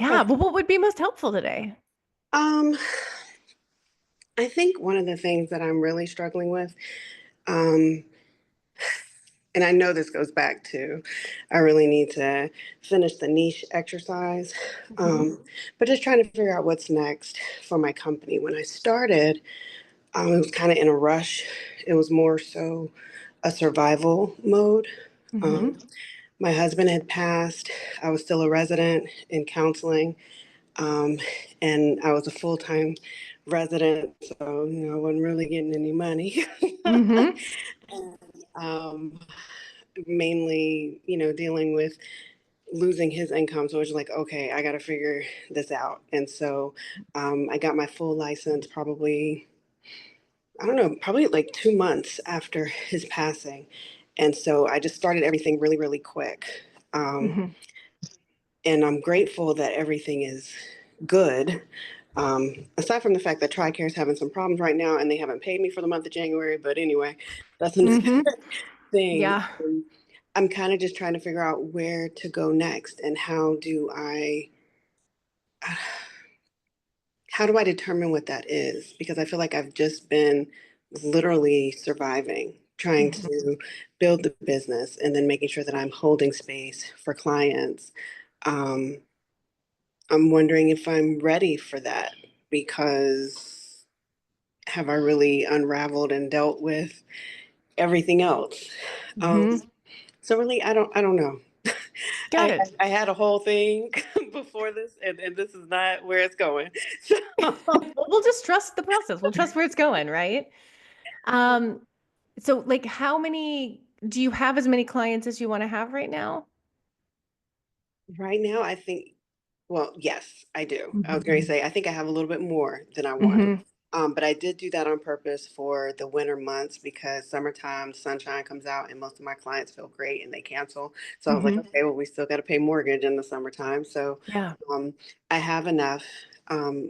Yeah, Okay. but what would be most helpful today? Um, I think one of the things that I'm really struggling with, um, and I know this goes back to, I really need to finish the niche exercise, Hmm. um, but just trying to figure out what's next for my company. When I started, it was kind of in a rush. It was more so a survival mode. Hmm. Um, my husband had passed. I was still a resident in counseling. Um, and I was a full-time resident, so I wasn't really getting any money. Hmm. And, mainly, dealing with losing his income. So it was like, okay, I got to figure this out. And so I got my full license probably, I don't know, probably like 2 months after his passing. And so I just started everything really, really quick. Um, Hmm. and I'm grateful that everything is good. Aside from the fact that TRICARE is having some problems right now and they haven't paid me for the month of January, but anyway, that's another Hmm. thing. Yeah. I'm kind of just trying to figure out where to go next and how do I determine what that is? Because I feel like I've just been literally surviving, trying Hmm. to build the business and then making sure that I'm holding space for clients. Um, I'm wondering if I'm ready for that because have I really unraveled and dealt with everything else? Um, Hmm. so really, I don't know. Got I, it. I had a whole thing before this, and this is not where it's going. So, Well, we'll just trust the process. We'll trust where it's going, right? Um, so like how many do you have as many clients as you want to have right now? right now, I think, well, yes, I do. I was Hmm. going to say, I think I have a little bit more than I want. Hmm. But I did do that on purpose for the winter months because summertime, sunshine comes out, and most of my clients feel great and they cancel. So I was like, Hmm. okay, well, we still got to pay mortgage in the summertime. So Yeah. um, I have enough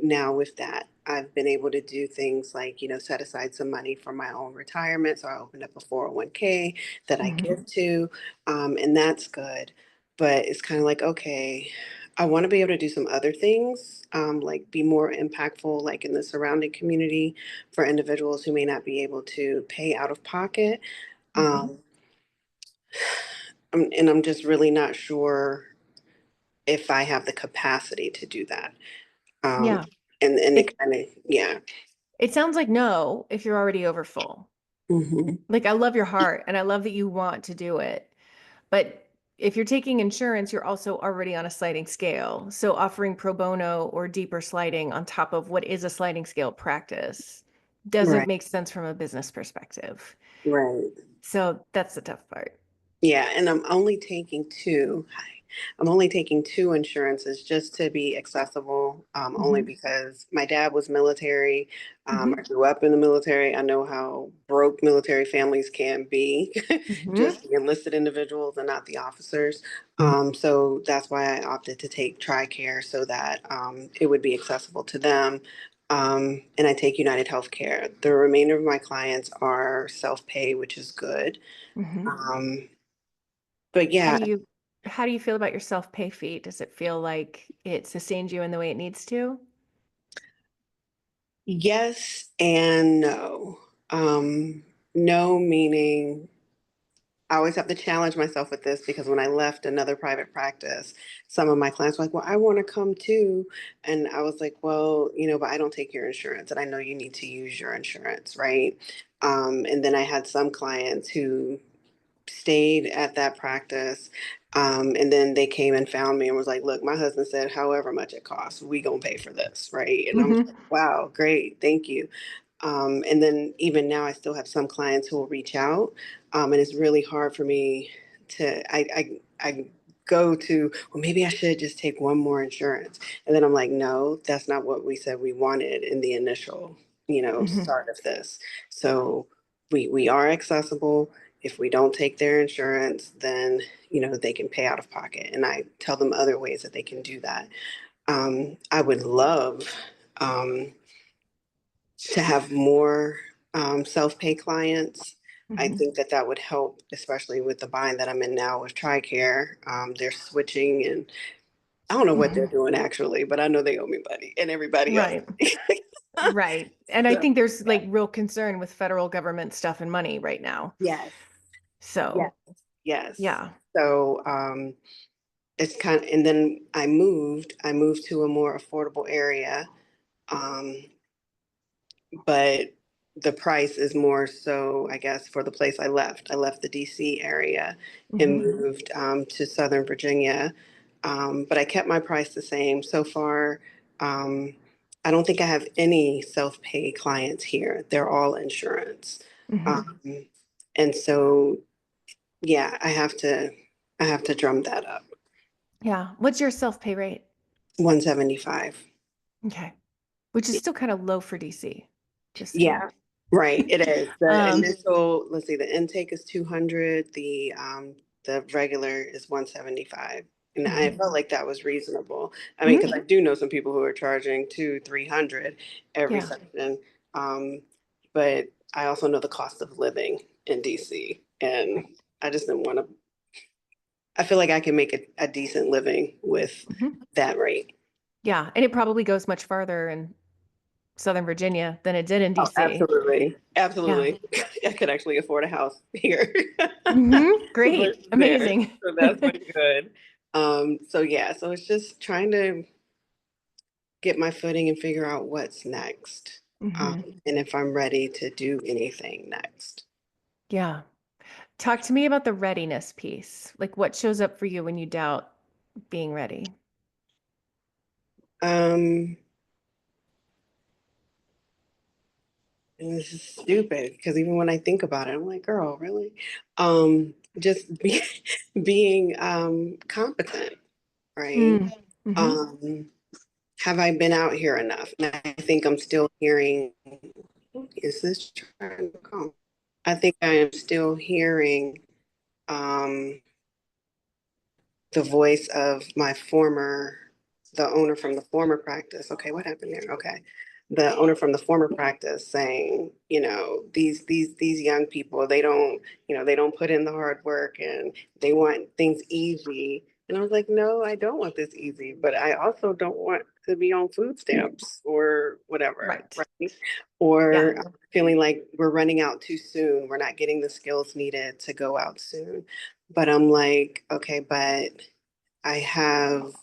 now with that. I've been able to do things like, set aside some money for my own retirement. So I opened up a 401k that I Hmm. give to, and that's good. But it's kind of like, okay, I want to be able to do some other things, like be more impactful, like in the surrounding community for individuals who may not be able to pay out of pocket. Hmm. Um, and I'm just really not sure if I have the capacity to do that. Um, Yeah. and It it kind of, yeah. it sounds like no if you're already over full. Hmm. Like I love your heart and I love that you want to do it. But if you're taking insurance, you're also already on a sliding scale. So offering pro bono or deeper sliding on top of what is a sliding scale practice doesn't Right, make sense from a business perspective. right. So that's the tough part. Yeah, and I'm only taking two. Hi. I'm only taking two insurances just to be accessible, only Hmm. because my dad was military. I Hmm. grew up in the military. I know how broke military families can be, Hmm. just the enlisted individuals and not the officers. So that's why I opted to take TRICARE so that it would be accessible to them. And I take United Healthcare. The remainder of my clients are self-pay, which is good. Hmm. Um, but How yeah, do you how do you feel about your self-pay fee? Does it feel like it sustains you in the way it needs to? yes and no. No meaning I always have to challenge myself with this because when I left another private practice, some of my clients were like, well, I want to come too. And I was like, well, but I don't take your insurance and I know you need to use your insurance, right? And then I had some clients who stayed at that practice. And then they came and found me and was like, look, my husband said, however much it costs, we gonna pay for this, right? And I'm Hmm. like, wow, great, thank you. And then even now, I still have some clients who will reach out, and it's really hard for me I go to, well, maybe I should just take one more insurance, and then I'm like, no, that's not what we said we wanted in the initial, Hmm. start of this. So we are accessible. If we don't take their insurance, then they can pay out of pocket, and I tell them other ways that they can do that. I would love. Um, to have more self-pay clients. I Hmm. think that that would help, especially with the bind that I'm in now with TRICARE. They're switching, and I don't know what they're Mhm. doing actually, but I know they owe me money and everybody else. Right. Right. And I So, think there's yeah. like real concern with federal government stuff and money right now. Yes. Yes. So, Yes. yeah. So, it's kind of, and then I moved to a more affordable area. Um, but the price is more so, I guess, for the place I left. I left the DC area and Hmm. moved to Southern Virginia. But I kept my price the same. So far, um, I don't think I have any self-pay clients here. They're all insurance. Hmm. Um, and so, yeah, I have to drum that up. Yeah. What's your self-pay rate? 175. Okay. Which is still kind of low for DC, just saying. Yeah, right. It is. The Um, initial, let's see, the intake is 200, the regular is 175. And I mhm. felt like that was reasonable. I mean, because Mhm. I do know some people who are charging 300 every Yeah. session. Um, but I also know the cost of living in DC. And I just didn't want to, I feel like I can make a decent living with Mhm. that rate. Yeah. And it probably goes much farther in Southern Virginia than it did in Oh, DC. absolutely. Yeah. Absolutely. I could actually afford a house here Great. versus there. Amazing. So that's been good. So yeah, so it's just trying to get my footing and figure out what's next. Hmm. And if I'm ready to do anything next. Yeah. Talk to me about the readiness piece. Like what shows up for you when you doubt being ready? Um, and this is stupid because even when I think about it, I'm like, girl, really? Just being competent, right? Mm-hmm. Um, have I been out here enough? And I think I'm still hearing, is this trying to come? I think I am still hearing um, the voice of the owner from the former practice. Okay, what happened there? Okay. The owner from the former practice saying, these young people, they don't put in the hard work and they want things easy. And I was like, no, I don't want this easy, but I also don't want to be on food stamps or whatever, Right. right? Yeah. Or feeling like we're running out too soon. We're not getting the skills needed to go out soon. But I'm like, okay, but I have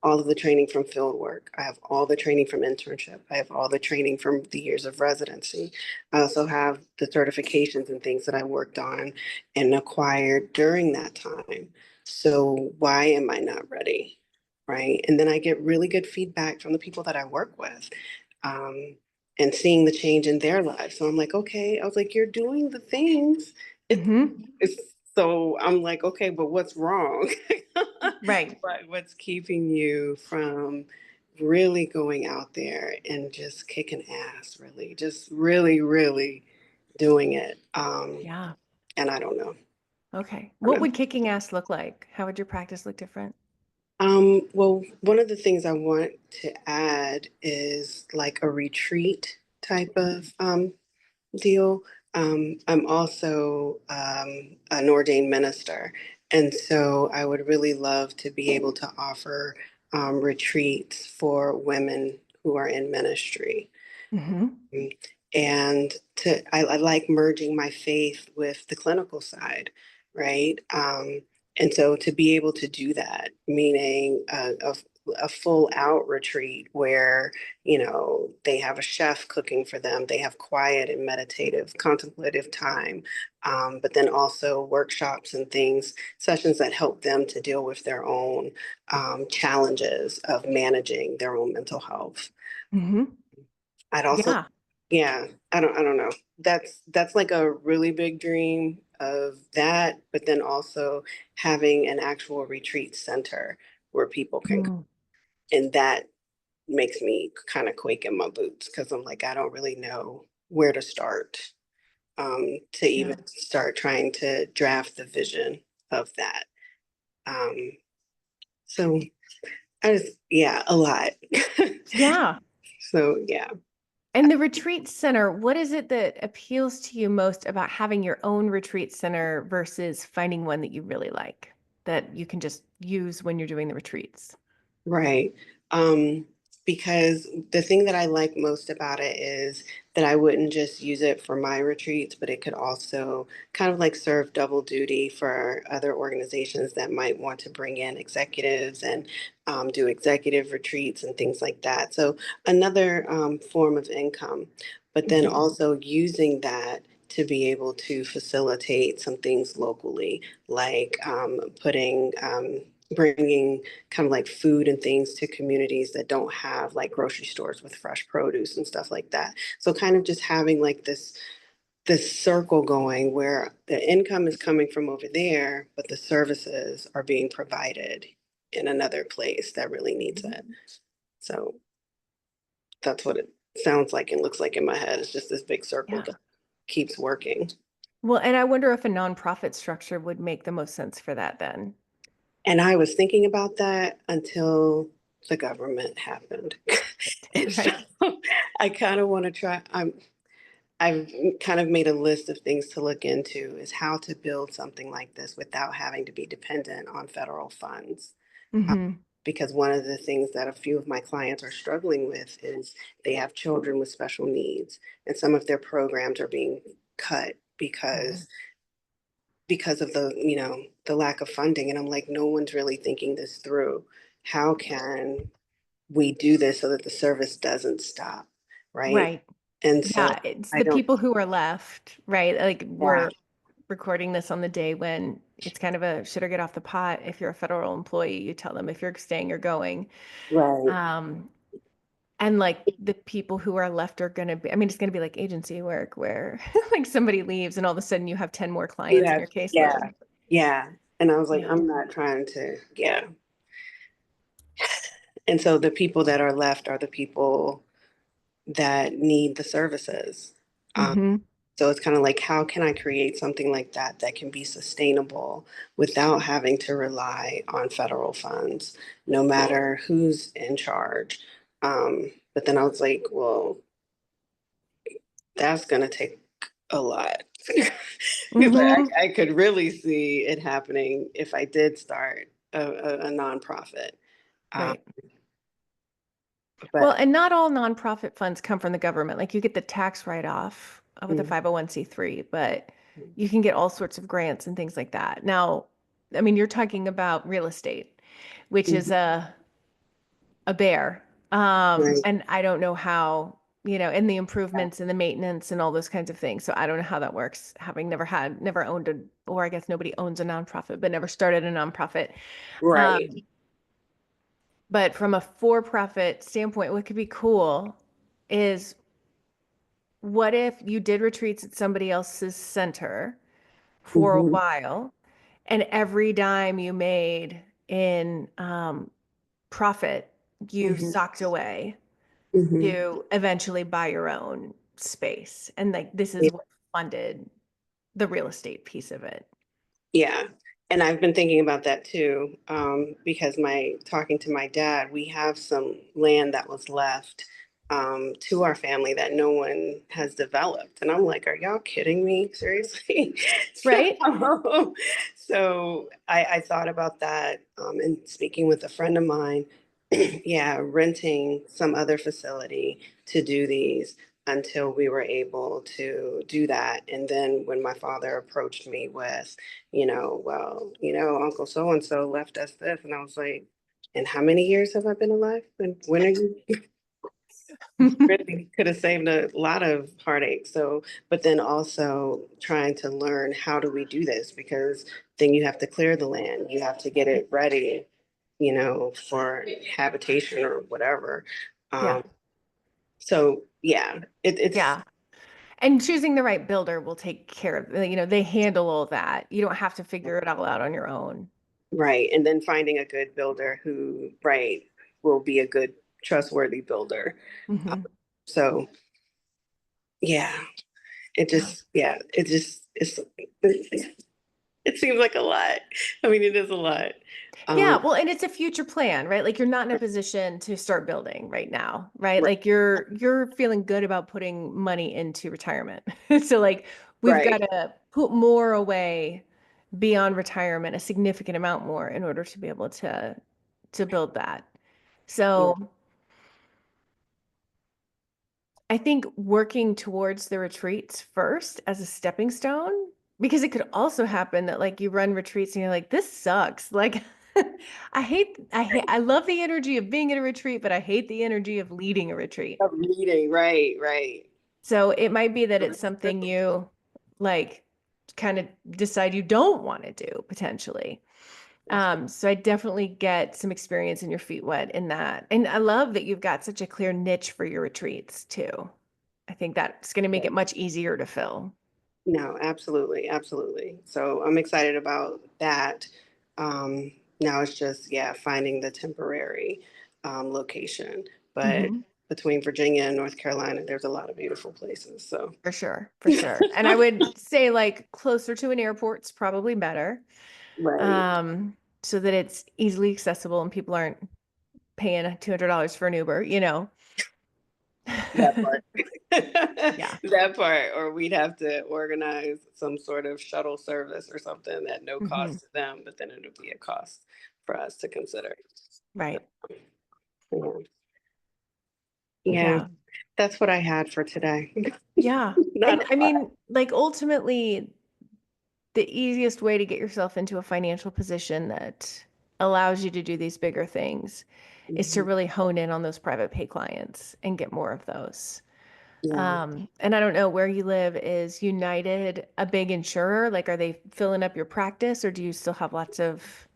all of the training from field work. I have all the training from internship. I have all the training from the years of residency. I also have the certifications and things that I worked on and acquired during that time. So why am I not ready? Right. And then I get really good feedback from the people that I work with. Um, and seeing the change in their lives. So I'm like, okay, I was like, you're doing the things. It's, Mm-hmm. it's so I'm like, okay, but what's wrong? Right. What's keeping you from really going out there and just kicking ass, really, just really, really doing it? Yeah. And I don't know. Okay. I What don't would know. kicking ass look like? How would your practice look different? Well, one of the things I want to add is like a retreat type of deal. I'm also an ordained minister, and so I would really love to be able to offer retreats for women who are in ministry. Mm-hmm. And I like merging my faith with the clinical side, right? And so to be able to do that, meaning a full out retreat where, they have a chef cooking for them, they have quiet and meditative, contemplative time, but then also workshops and things, sessions that help them to deal with their own challenges of managing their own mental health. Mm-hmm. I'd also, Yeah. yeah, I don't know. That's like a really big dream of that, but then also having an actual retreat center where people can, Mm. and that makes me kind of quake in my boots because I'm like, I don't really know where to start, to Yeah. even start trying to draft the vision of that. Um, so yeah, a lot. Yeah. So yeah. And the retreat center, what is it that appeals to you most about having your own retreat center versus finding one that you really like that you can just use when you're doing the retreats? Right. Um, because the thing that I like most about it is that I wouldn't just use it for my retreats, but it could also kind of like serve double duty for other organizations that might want to bring in executives and do executive retreats and things like that. So another form of income, but then Mhm. also using that to be able to facilitate some things locally, like bringing kind of like food and things to communities that don't have like grocery stores with fresh produce and stuff like that. So kind of just having like this circle going where the income is coming from over there, but the services are being provided in another place that really needs it. So that's what it sounds like and looks like in my head. It's just this big circle Yeah. that keeps working. Well, and I wonder if a nonprofit structure would make the most sense for that then. And I was thinking about that until the government happened. And so Right. I kind of want to try. I've kind of made a list of things to look into is how to build something like this without having to be dependent on federal funds. Uh, Hmm. because one of the things that a few of my clients are struggling with is they have children with special needs, and some of their programs are being cut Hmm. because of the lack of funding. And I'm like, no one's really thinking this through. How can we do this so that the service doesn't stop, right? Right. And so Yeah, it's I the don't. people who are left, right? Like Yeah, we're recording this on the day when it's kind of a shit or get off the pot. If you're a federal employee, you tell them if you're staying or going. right. Um, and like the people who are left are going to be, I mean, it's going to be like agency work where like somebody leaves and all of a sudden you have 10 more You clients in have, your yeah, caseload. yeah. And I was like, Yeah. I'm not trying to, yeah. And so the people that are left are the people that need the services. Um, Hmm. so it's kind of like, how can I create something like that that can be sustainable without having to rely on federal funds, no matter who's in charge? But then I was like, well, that's going to take a lot. Because Hmm. I could really see it happening if I did start a nonprofit. Um, Right. Well, but and not all nonprofit funds come from the government. Like you get the tax write-off with a mm, 501(c)(3, but you can get all sorts of grants and things like that. Now, I mean, you're talking about real estate, which is mhm, a bear. right, And I don't know how, and the improvements and the maintenance and all those kinds of things. So I don't know how that works, having never owned or I guess nobody owns a nonprofit, but never started a nonprofit. right. Um, but from a for-profit standpoint, what could be cool is what if you did retreats at somebody else's center for a Hmm. while and every dime you made in profit, you Hmm. socked away Hmm. to eventually buy your own space. And like this is what funded the real estate piece of it. Yeah. And I've been thinking about that too, because talking to my dad, we have some land that was left to our family that no one has developed. And I'm like, are y'all kidding me? Seriously? Right? So I thought about that and speaking with a friend of mine, yeah, renting some other facility to do these until we were able to do that. And then when my father approached me with, well, Uncle so and so left us this. And I was like, and how many years have I been alive? And when are you really could have saved a lot of heartache? So, but then also trying to learn how do we do this? Because then you have to clear the land, you have to get it ready, for habitation or whatever. Yeah. Um, so yeah, it's Yeah. And choosing the right builder will take care of, they handle all that. You don't have to figure it all out on your own. right. And then finding a good builder who, right, will be a good, trustworthy builder. Um, Hmm. so yeah, Yeah. it seems like a lot. I mean, it is a lot. Yeah, Um, well, and it's a future plan, right? Like you're not in a position to start building right now, right? right, Like you're feeling good about putting money into retirement. So like we've got right, to put more away beyond retirement, a significant amount more in order to be able to build that. Yeah. So I think working towards the retreats first as a stepping stone, because it could also happen that like you run retreats and you're like, this sucks. Like I love the energy of being at a retreat, but I hate the energy of leading a retreat. Of reading, right, right. So it might be that it's something you like kind of decide you don't want to do potentially. So I definitely get some experience in your feet wet in that. And I love that you've got such a clear niche for your retreats too. I think that's going to make it much easier to fill. No, absolutely, absolutely. So I'm excited about that. Um, Now it's just, yeah, finding the temporary location. But Hmm. between Virginia and North Carolina, there's a lot of beautiful places. So, For sure, for sure. And I would say like closer to an airport's probably better, right, um, so that it's easily accessible and people aren't paying $200 for an Uber. that part. Yeah. That part, or we'd have to organize some sort of shuttle service or something at no Hmm. cost to them, but then it would be a cost for us to consider. Right. Yeah. Yeah, Yeah. that's what I had for today. Yeah. Not And a I lot. mean, like ultimately, the easiest way to get yourself into a financial position that allows you to do these bigger things is to Mhm. really hone in on those private pay clients and get more of those. Yeah. And I don't know where you live. Is United a big insurer? Like, are they filling up your practice, or do you still have lots of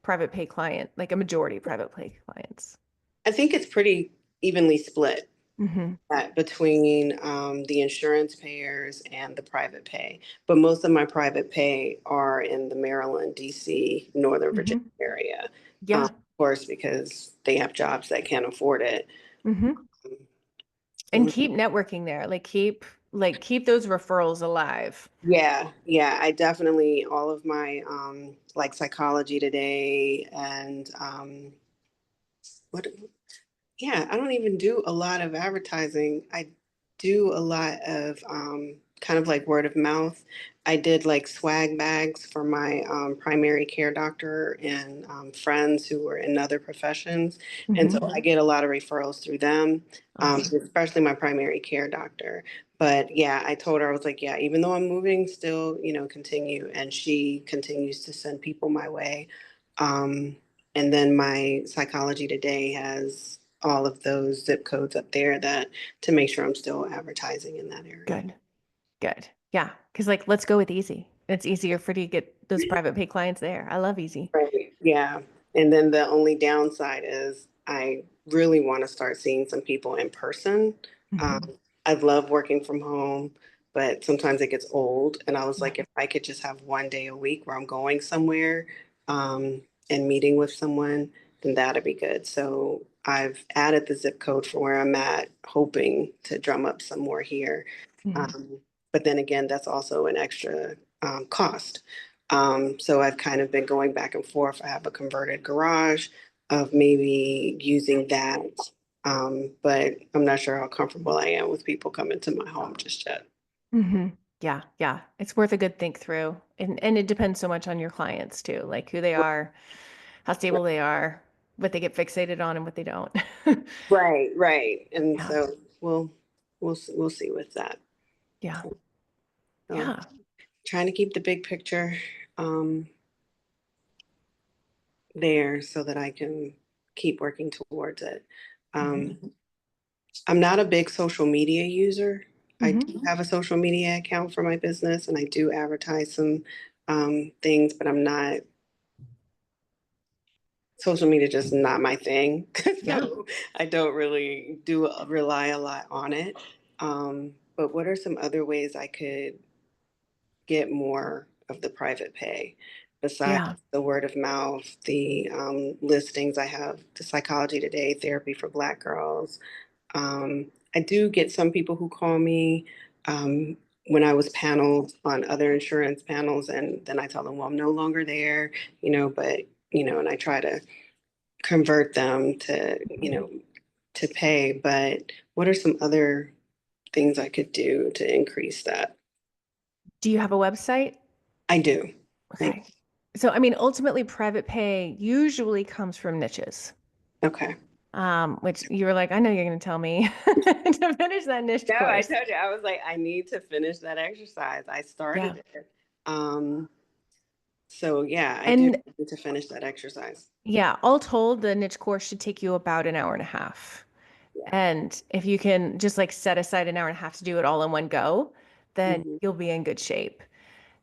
private pay client, like a majority private pay clients? I think it's pretty evenly split Hmm. between the insurance payers and the private pay. But most of my private pay are in the Maryland, DC, Northern Virginia Hmm. area. Of Yeah. course, because they have jobs that can't afford it. Hmm. And Um, keep networking there. Like keep those referrals alive. Yeah, yeah, I definitely all of my like Psychology Today and what yeah, I don't even do a lot of advertising. I do a lot of kind of like word of mouth. I did like swag bags for my primary care doctor and friends who were in other professions. And so I get a lot of referrals through them, Awesome. especially my primary care doctor. But yeah, I told her, I was like, yeah, even though I'm moving, still, continue. And she continues to send people my way. Um, and then my Psychology Today has all of those zip codes up there that to make sure I'm still advertising in that area. Good. Good. Yeah. Because like let's go with easy. It's easier for you to get those private pay clients there. I love easy. Right. Yeah. And then the only downside is I really want to start seeing some people in person. Um, Hmm. I love working from home, but sometimes it gets old. And I was Yeah. like, if I could just have one day a week where I'm going somewhere and meeting with someone, then that'd be good. So I've added the zip code for where I'm at, hoping to drum up some more here. Mhm. Um, but then again, that's also an extra cost. So I've kind of been going back and forth. I have a converted garage of maybe using that. But I'm not sure how comfortable I am with people coming to my home just yet. Hmm. Yeah, yeah. It's worth a good think through. And it depends so much on your clients too, like who they are, how stable they are, what they get fixated on and what they don't. Right, right. And Yeah, so we'll see with that. yeah, So yeah. trying to keep the big picture um, there so that I can keep working towards it. Hmm. Um, I'm not a big social media user. I do Hmm. have a social media account for my business and I do advertise some things, but I'm not, social media just not my thing. Yeah. So I don't really do rely a lot on it. But what are some other ways I could get more of the private pay besides Yeah. the word of mouth, the listings I have, the Psychology Today, therapy for Black girls. I do get some people who call me um, when I was paneled on other insurance panels, and then I tell them, well, I'm no longer there, but, and I try to convert them to, to pay. But what are some other things I could do to increase that? Do you have a website? I do. I, Okay. So, I mean, ultimately, private pay usually comes from niches. okay. which you were like, I know you're going to tell me to finish that niche No, I course. told you, I was like, I need to finish that exercise. I Yeah. started it. Um, so yeah, I do And need to finish that exercise. yeah, all told, the niche course should take you about an hour and a half. Yeah. And if you can just like set aside an hour and a half to do it all in one go, then Hmm. you'll be in good shape. Okay.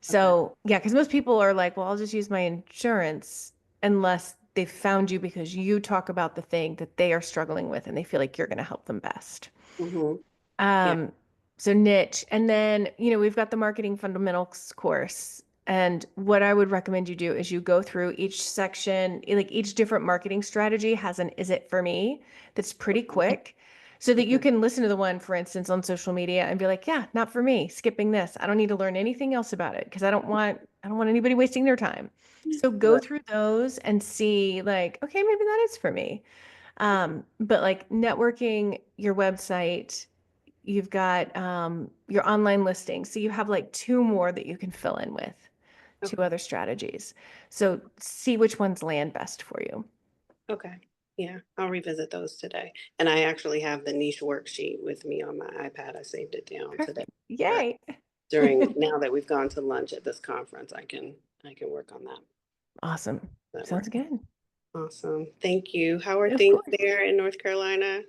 So, yeah, because most people are like, well, I'll just use my insurance unless they found you because you talk about the thing that they are struggling with and they feel like you're going to help them best. Hmm. Yeah. Um, so niche. And then, we've got the marketing fundamentals course. And what I would recommend you do is you go through each section, like each different marketing strategy has an is it for me that's pretty quick so that you Okay. can listen to the one, for instance, on social media and be like, yeah, not for me, skipping this. I don't need to learn anything else about it because I don't want anybody wasting their time. So go Right. through those and see like, okay, maybe that is for me. But like networking your website, you've got your online listing. So you have like two more that you can fill in with, two Okay. other strategies. So see which ones land best for you. Okay. Yeah, I'll revisit those today. And I actually have the niche worksheet with me on my iPad. I saved it down today. Perfect. But Yay. during now that we've gone to lunch at this conference, I can work on that. Awesome. That Sounds work. good. Awesome. Thank you. How are Of things course. there in North Carolina?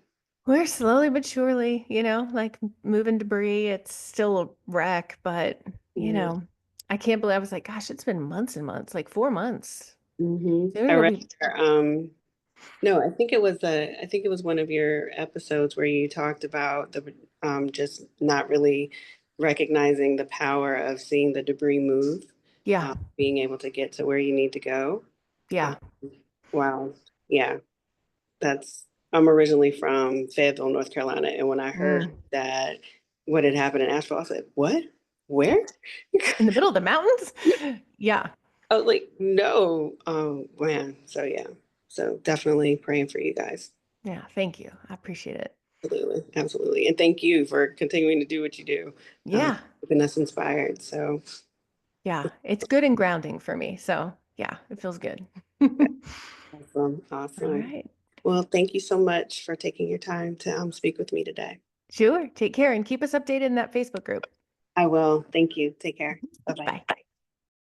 We're slowly but surely, like moving debris. It's still a wreck, but Yeah. I can't believe I was like, gosh, it's been months and months, like 4 months. Soon I it'll read be, no, I think it was one of your episodes where you talked about the just not really recognizing the power of seeing the debris move, yeah, being able to get to where you need to go. yeah. Um, wow. Yeah, that's I'm originally from Fayetteville, North Carolina, and when I heard Mm. that what had happened in Asheville, I said, "What? Where?" In the middle of the mountains? Yeah. I was like, "No, man." So yeah, so definitely praying for you guys. Yeah. Thank you. I appreciate it. Absolutely, absolutely, and thank you for continuing to do what you do, Yeah. keeping us inspired. So Yeah. It's good and grounding for me. So, yeah, it feels good. yeah, All awesome, awesome. right. Well, thank you so much for taking your time to speak with me today. Sure. Take care and keep us updated in that Facebook group. I will. Thank you. Take care. Bye bye. Bye.